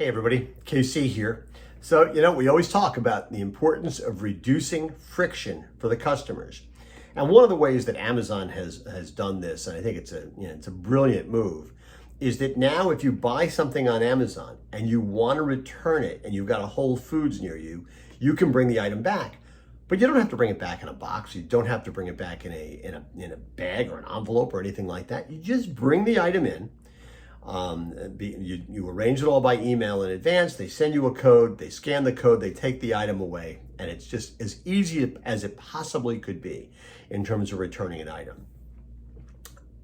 Hey everybody, KC here. So, we always talk about the importance of reducing friction for the customers. And one of the ways that Amazon has done this, and I think it's a brilliant move, is that now if you buy something on Amazon and you want to return it and you've got a Whole Foods near you, you can bring the item back. But you don't have to bring it back in a box. You don't have to bring it back in a bag or an envelope or anything like that. You just bring the item in. You arrange it all by email in advance. They send you a code, they scan the code, they take the item away, and it's just as easy as it possibly could be in terms of returning an item.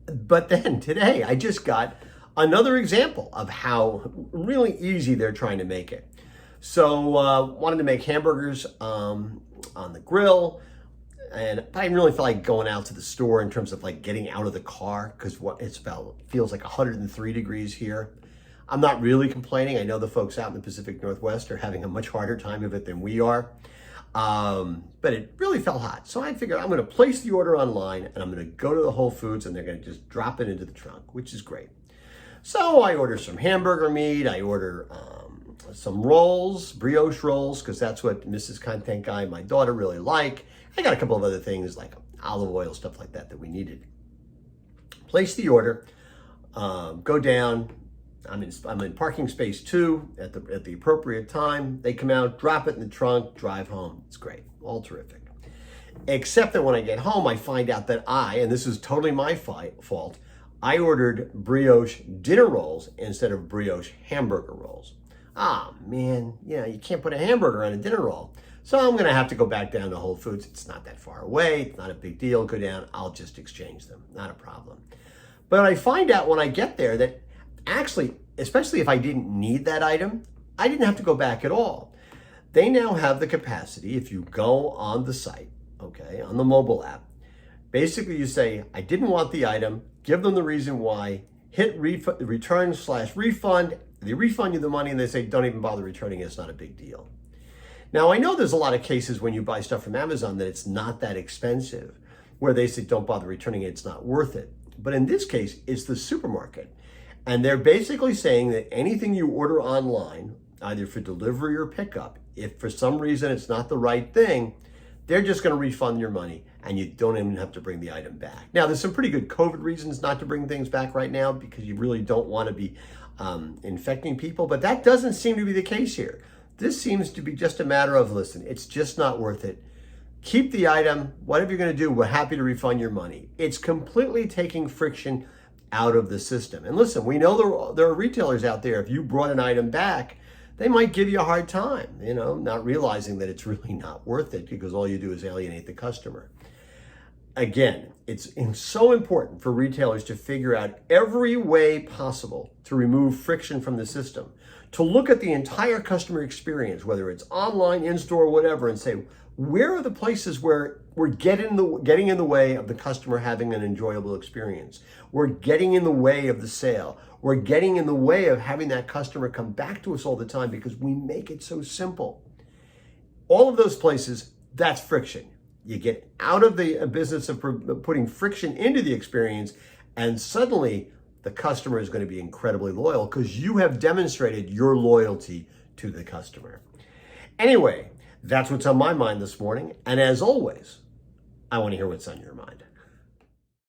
But then today I just got another example of how really easy they're trying to make it. So wanted to make hamburgers on the grill, and I didn't really feel like going out to the store in terms of like getting out of the car because feels like 103 degrees here. I'm not really complaining. I know the folks out in the Pacific Northwest are having a much harder time of it than we are. But it really felt hot. So I figured I'm going to place the order online and I'm going to go to the Whole Foods and they're going to just drop it into the trunk, which is great. So I order some hamburger meat. I order some rolls, brioche rolls, because that's what Mrs. Content Guy, my daughter, really like. I got a couple of other things like olive oil, stuff like that we needed. Place the order, go down. I'm in parking space 2 at the appropriate time. They come out, drop it in the trunk, drive home. It's great, all terrific. Except that when I get home, I find out that and this is totally my fault, I ordered brioche dinner rolls instead of brioche hamburger rolls. Ah, man, you can't put a hamburger on a dinner roll. So I'm gonna have to go back down to Whole Foods. It's not that far away, it's not a big deal. Go down, I'll just exchange them, not a problem. But I find out when I get there that actually, especially if I didn't need that item, I didn't have to go back at all. They now have the capacity, if you go on the site, okay, on the mobile app, basically you say, I didn't want the item, give them the reason why, hit return/refund, they refund you the money and they say, don't even bother returning it, it's not a big deal. Now, I know there's a lot of cases when you buy stuff from Amazon that it's not that expensive, where they say, don't bother returning it, it's not worth it. But in this case, it's the supermarket. And they're basically saying that anything you order online, either for delivery or pickup, if for some reason it's not the right thing, they're just going to refund your money and you don't even have to bring the item back. Now, there's some pretty good COVID reasons not to bring things back right now because you really don't want to be infecting people, but that doesn't seem to be the case here. This seems to be just a matter of, listen, it's just not worth it. Keep the item, whatever you're going to do, we're happy to refund your money. It's completely taking friction out of the system. And listen, we know there are retailers out there, if you brought an item back, they might give you a hard time, not realizing that it's really not worth it because all you do is alienate the customer. Again, it's so important for retailers to figure out every way possible to remove friction from the system, to look at the entire customer experience, whether it's online, in-store, whatever, and say, where are the places where we're getting in the way of the customer having an enjoyable experience? We're getting in the way of the sale. We're getting in the way of having that customer come back to us all the time because we make it so simple. All of those places, that's friction. You get out of the business of putting friction into the experience, and suddenly the customer is going to be incredibly loyal because you have demonstrated your loyalty to the customer. Anyway, that's what's on my mind this morning. And as always, I want to hear what's on your mind.